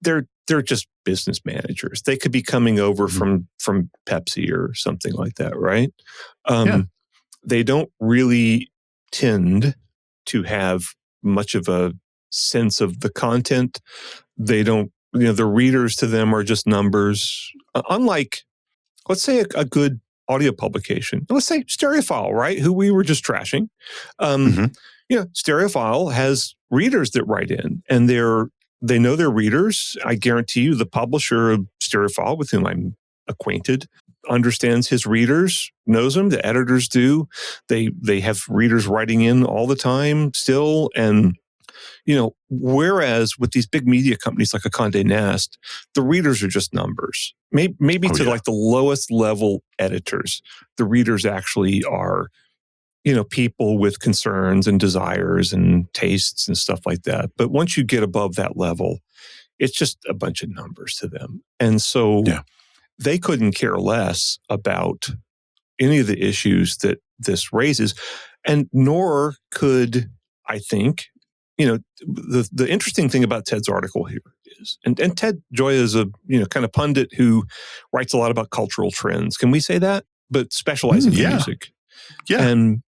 they're just business managers. They could be coming over from Pepsi or something like that, right? They don't really tend to have much of a sense of the content. They don't, the readers to them are just numbers. Unlike, let's say, a good audio publication. Let's say Stereophile, right? Who we were just trashing. Stereophile has readers that write in, and they know their readers. I guarantee you the publisher of Stereophile, with whom I'm acquainted, understands his readers, knows them. The editors do. They have readers writing in all the time still. And, whereas with these big media companies like a Condé Nast, the readers are just numbers. Maybe like the lowest level editors, the readers actually are, people with concerns and desires and tastes and stuff like that. But once you get above that level, it's just a bunch of numbers to them. And so they couldn't care less about any of the issues that this raises. And nor could, I think, the interesting thing about Ted's article here is, and Ted Gioia is a, kind of pundit who writes a lot about cultural trends. Can we say that? But specializing in music. Yeah. And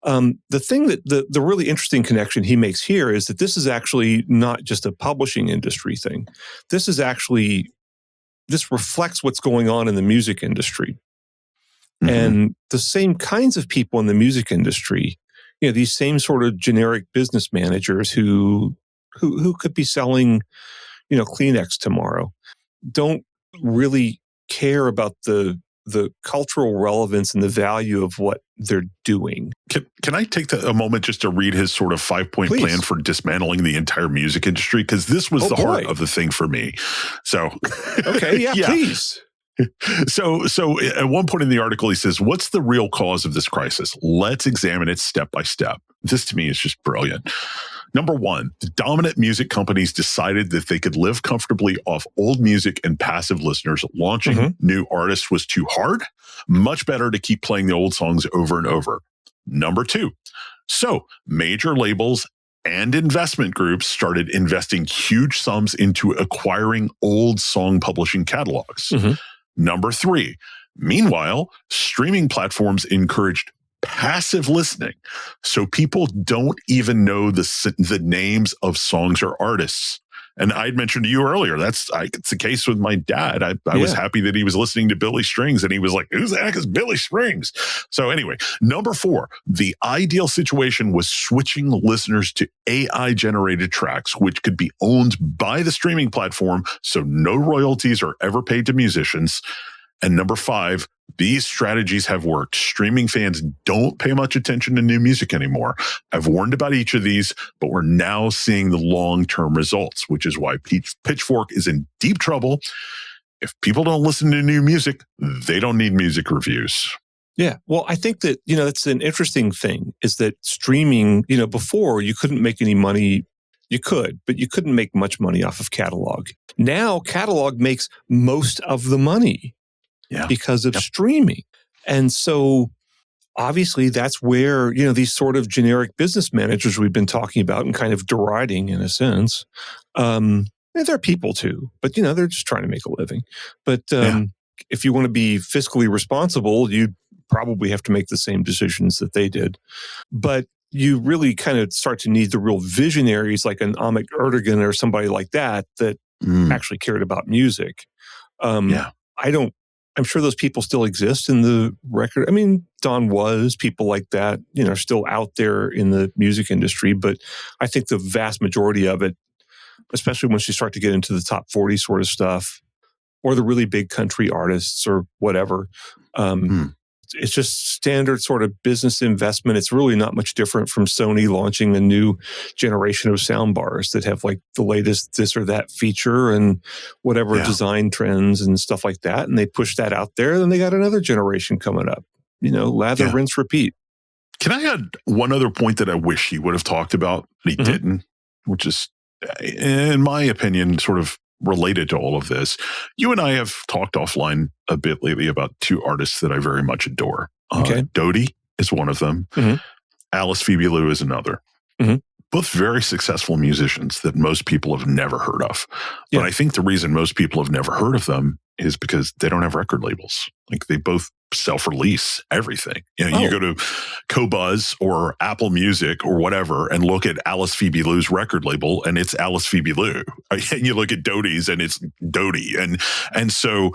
the thing that the really interesting connection he makes here is that this is actually not just a publishing industry thing. This reflects what's going on in the music industry. And the same kinds of people in the music industry, these same sort of generic business managers who could be selling, Kleenex tomorrow, don't really care about the cultural relevance and the value of what they're doing. Can I take a moment just to read his sort of 5-point plan for dismantling the entire music industry? Because this was the heart of the thing for me. So, okay, please. So at one point in the article, he says, what's the real cause of this crisis? Let's examine it step by step. This to me is just brilliant. Number one, the dominant music companies decided that they could live comfortably off old music and passive listeners. Launching new artists was too hard. Much better to keep playing the old songs over and over. Number two, so major labels and investment groups started investing huge sums into acquiring old song publishing catalogs. Number three, meanwhile, streaming platforms encouraged passive listening, so people don't even know the names of songs or artists. And I'd mentioned to you earlier, it's the case with my dad. I was happy that he was listening to Billy Strings, and he was like, who the heck is Billy Strings? So anyway, number four, the ideal situation was switching listeners to AI-generated tracks, which could be owned by the streaming platform, so no royalties are ever paid to musicians. And number five, these strategies have worked. Streaming fans don't pay much attention to new music anymore. I've warned about each of these, but we're now seeing the long-term results, which is why Pitchfork is in deep trouble. If people don't listen to new music, they don't need music reviews. Yeah. Well, I think that, it's an interesting thing is that streaming, before you couldn't make any money. You could, but you couldn't make much money off of catalog. Now, catalog makes most of the money because of streaming. And so obviously that's where, these sort of generic business managers we've been talking about and kind of deriding in a sense, and they're people too, but they're just trying to make a living. But if you want to be fiscally responsible, you'd probably have to make the same decisions that they did. But you really kind of start to need the real visionaries like an Ahmet Ertegun or somebody like that actually cared about music. I'm sure those people still exist in the record. I mean, Don Was, people like that, are still out there in the music industry. But I think the vast majority of it, especially once you start to get into the top 40 sort of stuff, or the really big country artists or whatever, it's just standard sort of business investment. It's really not much different from Sony launching a new generation of soundbars that have like the latest this or that feature and whatever design trends and stuff like that. And they push that out there. Then they got another generation coming up, lather, rinse, repeat. Can I add one other point that I wish he would have talked about, but he didn't, which is, in my opinion, sort of related to all of this. You and I have talked offline a bit lately about two artists that I very much adore. Dodie is one of them. Alice Phoebe Lou is another. Both very successful musicians that most people have never heard of. But I think the reason most people have never heard of them is because they don't have record labels. Like they both self-release everything. You go to Qobuz or Apple Music or whatever and look at Alice Phoebe Lou's record label and it's Alice Phoebe Lou. And you look at Dodie's and it's Dodie. And so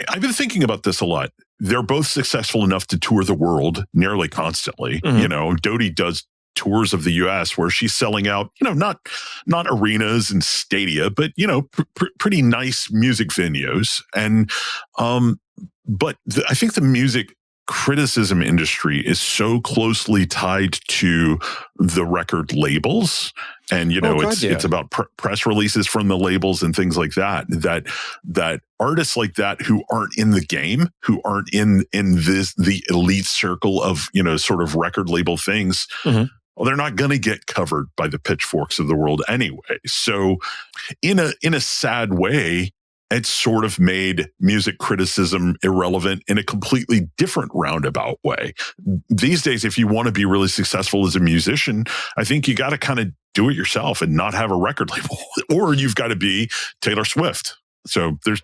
I've been thinking about this a lot. They're both successful enough to tour the world nearly constantly. Dodie does tours of the US where she's selling out, not arenas and stadia, but, pretty nice music venues. And, but I think the music criticism industry is so closely tied to the record labels. And, it's about press releases from the labels and things like that, that artists like that who aren't in the game, who aren't in the elite circle of, sort of record label things, well, they're not going to get covered by the pitchforks of the world anyway. So in a sad way, it's sort of made music criticism irrelevant in a completely different roundabout way. These days, if you want to be really successful as a musician, I think you got to kind of do it yourself and not have a record label, or you've got to be Taylor Swift. So there's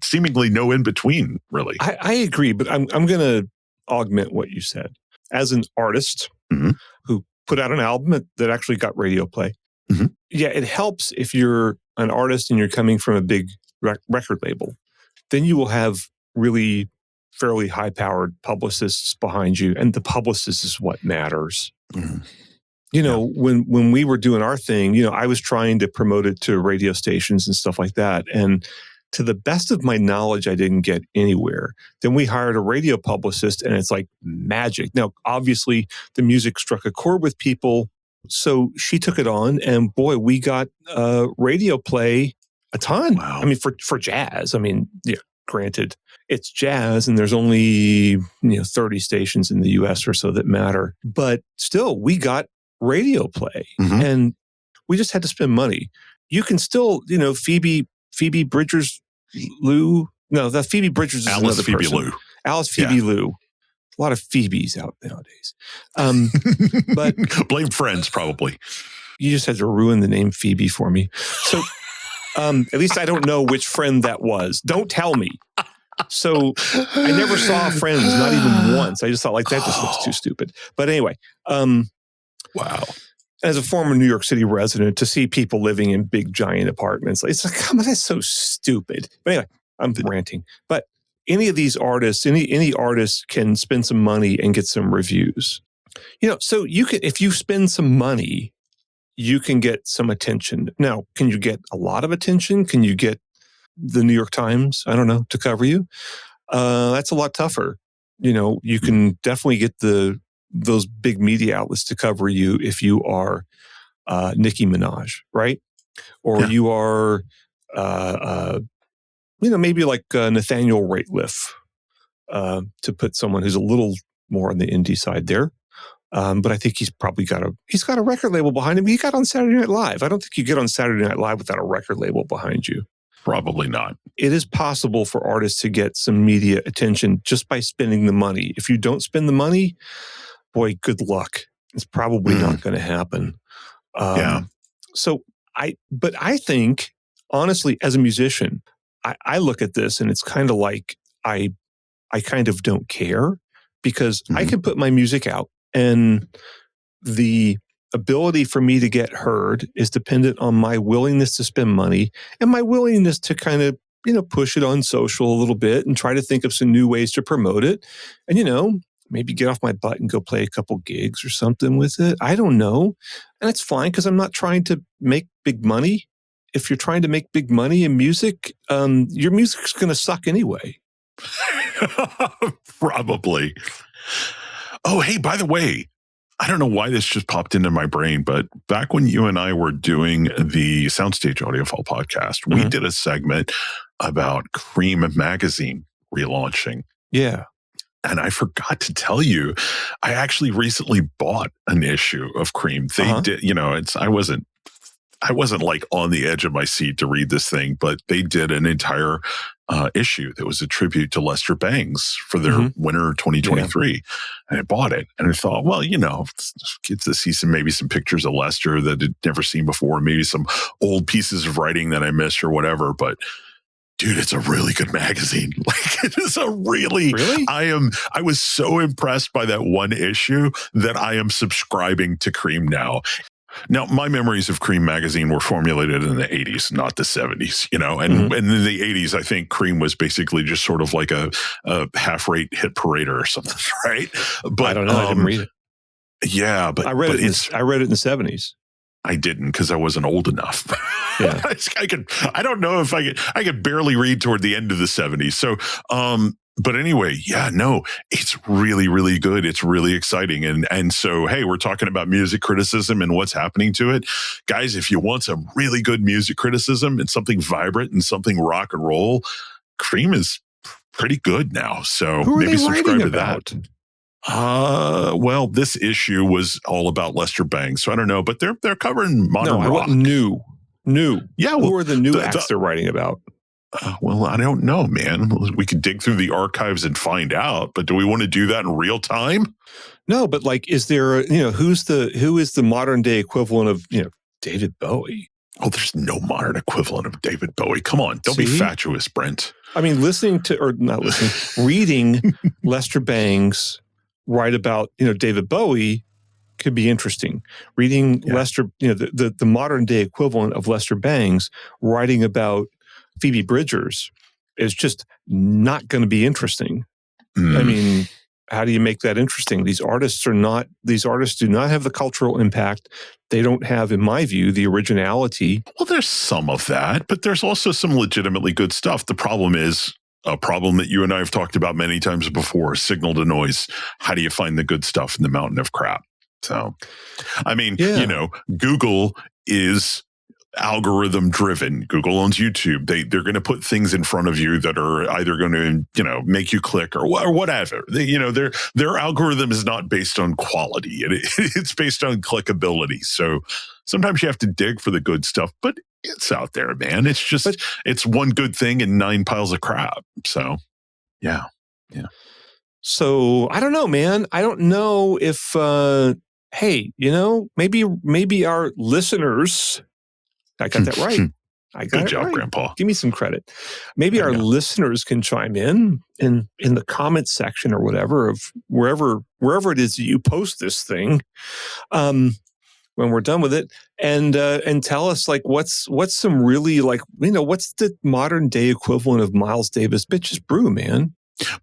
seemingly no in between, really. I agree, but I'm going to augment what you said. As an artist who put out an album that actually got radio play. Yeah, it helps if you're an artist and you're coming from a big record label. Then you will have really fairly high-powered publicists behind you, and the publicist is what matters. When we were doing our thing, I was trying to promote it to radio stations and stuff like that, and to the best of my knowledge, I didn't get anywhere. Then we hired a radio publicist, and it's like magic. Now, obviously, the music struck a chord with people, so she took it on, and boy, we got radio play a ton. Wow. I mean, for jazz. I mean, granted, it's jazz, and there's only 30 stations in the U.S. or so that matter, but still, we got radio play, and we just had to spend money. You can still, Phoebe Bridgers Lou. No, that Phoebe Bridgers is Alice another Phoebe person. Lou. Alice Phoebe Lou. A lot of Phoebes out nowadays. But blame friends, probably. You just had to ruin the name Phoebe for me. So at least I don't know which friend that was. Don't tell me. So I never saw Friends, not even once. I just thought that just looks too stupid. But anyway. Wow. As a former New York City resident, to see people living in big, giant apartments, it's like, come on, that's so stupid. But anyway, I'm ranting. But any of these artists, any artist can spend some money and get some reviews. So you can, if you spend some money, you can get some attention. Now, can you get a lot of attention? Can you get the New York Times, I don't know, to cover you? That's a lot tougher. You can definitely get those big media outlets to cover you if you are Nicki Minaj, right? Or you are, maybe like Nathaniel Rateliff, to put someone who's a little more on the indie side there. But I think he's got a record label behind him. He got on Saturday Night Live. I don't think you get on Saturday Night Live without a record label behind you. Probably not. It is possible for artists to get some media attention just by spending the money. If you don't spend the money, boy, good luck. It's probably not going to happen. But I think, honestly, as a musician, I look at this and it's kind of like I kind of don't care, because I can put my music out, and the ability for me to get heard is dependent on my willingness to spend money and my willingness to kind of, push it on social a little bit and try to think of some new ways to promote it. And, maybe get off my butt and go play a couple gigs or something with it. I don't know. And it's fine, because I'm not trying to make big money. If you're trying to make big money in music, your music's going to suck anyway. Probably. Oh, hey, by the way, I don't know why this just popped into my brain, but back when you and I were doing the Soundstage Audiophile podcast, we did a segment about Cream magazine relaunching. Yeah. And I forgot to tell you, I actually recently bought an issue of Cream. They did, I wasn't like on the edge of my seat to read this thing, but they did an entire issue that was a tribute to Lester Bangs for their winter 2023. Yeah. And I bought it, and I thought, well, get to see maybe some pictures of Lester that I'd never seen before, maybe some old pieces of writing that I missed or whatever. But dude, it's a really good magazine. Like, it is a really? I was so impressed by that one issue that I am subscribing to Cream now. Now, my memories of Cream magazine were formulated in the 80s, not the 70s, and in the 80s, I think Cream was basically just sort of like a half-rate hit parader or something, right? But I don't know. I didn't read it. Yeah, but I read it in the 70s. I didn't, because I wasn't old enough. Yeah. I don't know if I could barely read toward the end of the 70s. So, but anyway, yeah, no, it's really, really good. It's really exciting. And so, hey, we're talking about music criticism and what's happening to it. Guys, if you want some really good music criticism and something vibrant and something rock and roll, Cream is pretty good now. So maybe subscribe to that. Well, this issue was all about Lester Bangs, so I don't know, but they're covering modern rock. New. Yeah, who are the new acts they're writing about? Well, I don't know, man. We could dig through the archives and find out, but do we want to do that in real time? No, but like, is there, who is the modern day equivalent of, David Bowie? Oh, there's no modern equivalent of David Bowie. Come on, don't be fatuous, Brent. I mean, reading Lester Bangs write about, David Bowie could be interesting. Reading Lester, the modern day equivalent of Lester Bangs writing about Phoebe Bridgers is just not going to be interesting. I mean, how do you make that interesting? These artists do not have the cultural impact. They don't have, in my view, the originality. Well, there's some of that, but there's also some legitimately good stuff. The problem is a problem that you and I have talked about many times before: signal to noise. How do you find the good stuff in the mountain of crap? So, I mean, Google is algorithm driven. Google owns YouTube. They're going to put things in front of you that are either going to, make you click or whatever. Their algorithm is not based on quality. It's based on clickability. So sometimes you have to dig for the good stuff, but it's out there, man. It's just, it's one good thing and 9 piles of crap. So, yeah. So I don't know, man. I don't know if, hey, maybe our listeners, I got that right. Good job, Grandpa. Give me some credit. Maybe our listeners can chime in the comments section or whatever of wherever it is that you post this thing, when we're done with it, and tell us like what's some really like, what's the modern day equivalent of Miles Davis Bitches Brew, man.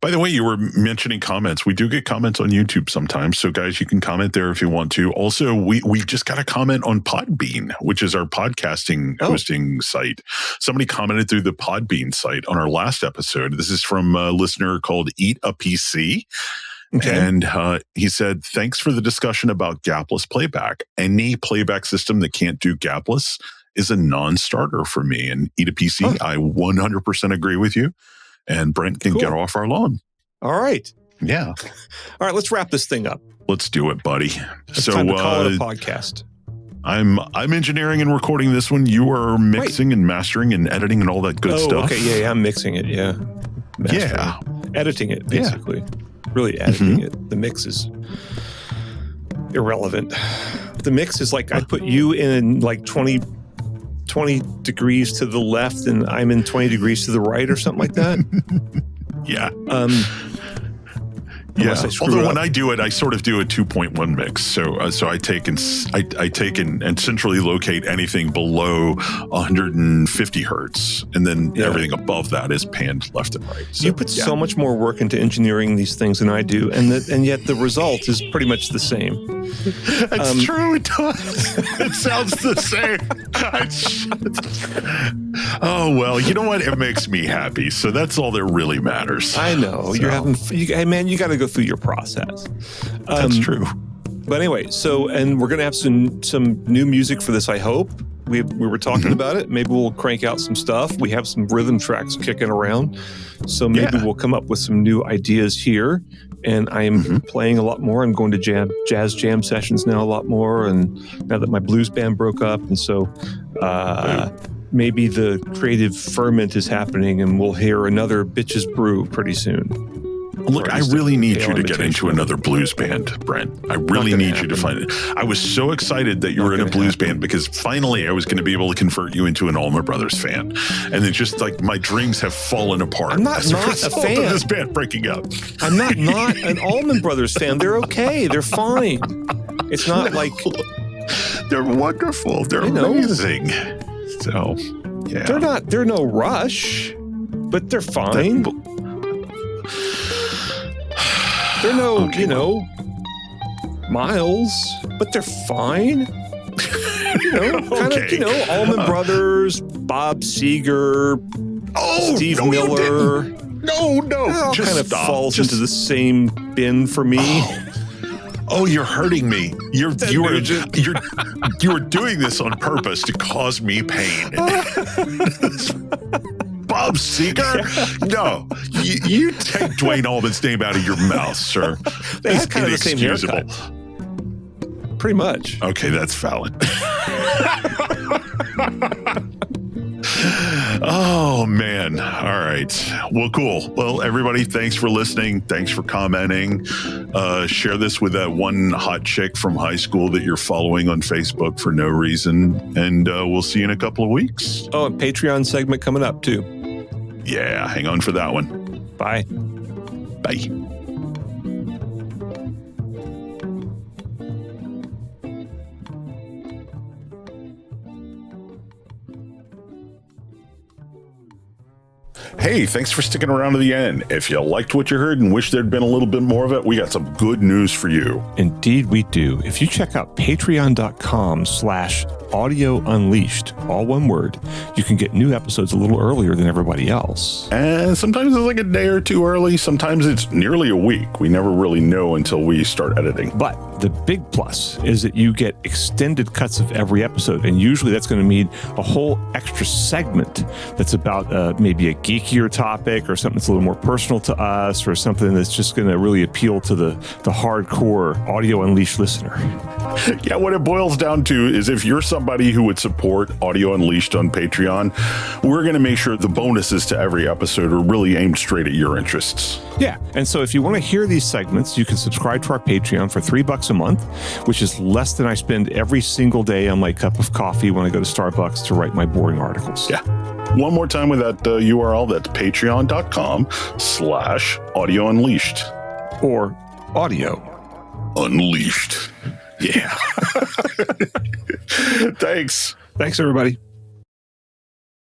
By the way, you were mentioning comments. We do get comments on YouTube sometimes. So guys, you can comment there if you want to. Also, we just got a comment on Podbean, which is our podcasting hosting site. Somebody commented through the Podbean site on our last episode. This is from a listener called Eat a PC. Okay. And he said, thanks for the discussion about gapless playback. Any playback system that can't do gapless is a non-starter for me. And Eat a PC, I 100% agree with you. And Brent can get off our lawn. All right. Yeah. All right, let's wrap this thing up. Let's do it, buddy. It's time to call it a podcast. I'm engineering and recording this one. You are mixing and mastering and editing and all that good stuff. Okay, yeah, I'm mixing it. Yeah, editing it basically. Really editing it. The mix is irrelevant. The mix is like I put you in like 20 degrees to the left and I'm in 20 degrees to the right or something like that. Yeah. Yeah. Although when I do it, I sort of do a 2.1 mix. So I take and centrally locate anything below 150 hertz, and then everything above that is panned left and right. So, you put so much more work into engineering these things than I do, and yet the result is pretty much the same. It's true. It does. It sounds the same. Oh well, you know what? It makes me happy. So that's all that really matters. I know you're having. Hey man, you got to go through your process. That's true. But anyway, and we're gonna have some new music for this. I hope we were talking about it. Maybe we'll crank out some stuff. We have some rhythm tracks kicking around, so maybe we'll come up with some new ideas here. And I am playing a lot more. I'm going to jazz jam sessions now a lot more. And now that my blues band broke up, and so maybe the creative ferment is happening, and we'll hear another Bitches Brew pretty soon. Look, I really need you to get into another blues band, Brent. I really need you to find it. I was so excited that you were in a blues band because finally I was going to be able to convert you into an Allman Brothers fan. And it's just like my dreams have fallen apart. I'm not a fan of this band breaking up. I'm not an Allman Brothers fan. They're okay. They're fine. It's not like... They're wonderful. They're amazing. So, yeah. They're no Rush, but they're fine. They're no, Miles, but they're fine. Allman Brothers, Bob Seger, Steve Miller. No, it all kind of falls into the same bin for me. Oh, you're hurting me. You are doing this on purpose to cause me pain. Bob Seger? No, you take Duane Allman's name out of your mouth, sir. They have kind of the same haircut. Pretty much. Okay, that's valid. Oh, man. All right. Well, cool. Well, everybody, thanks for listening. Thanks for commenting. Share this with that one hot chick from high school that you're following on Facebook for no reason. And we'll see you in a couple of weeks. Oh, a Patreon segment coming up, too. Yeah, hang on for that one. Bye. Bye. Hey, thanks for sticking around to the end. If you liked what you heard and wish there'd been a little bit more of it, we got some good news for you. Indeed, we do. If you check out patreon.com/Audio Unleashed, all one word, you can get new episodes a little earlier than everybody else. And sometimes it's like a day or two early. Sometimes it's nearly a week. We never really know until we start editing. But the big plus is that you get extended cuts of every episode. And usually that's going to mean a whole extra segment that's about maybe a geekier topic or something that's a little more personal to us or something that's just going to really appeal to the hardcore Audio Unleashed listener. Yeah, what it boils down to is if you're somebody who would support Audio Unleashed on Patreon, we're going to make sure the bonuses to every episode are really aimed straight at your interests. Yeah, and so if you want to hear these segments, you can subscribe to our Patreon for $3 a month, which is less than I spend every single day on my cup of coffee when I go to Starbucks to write my boring articles. Yeah. One more time with that URL, that's patreon.com/Audio Unleashed. Or Audio Unleashed. Yeah. Thanks. Thanks, everybody.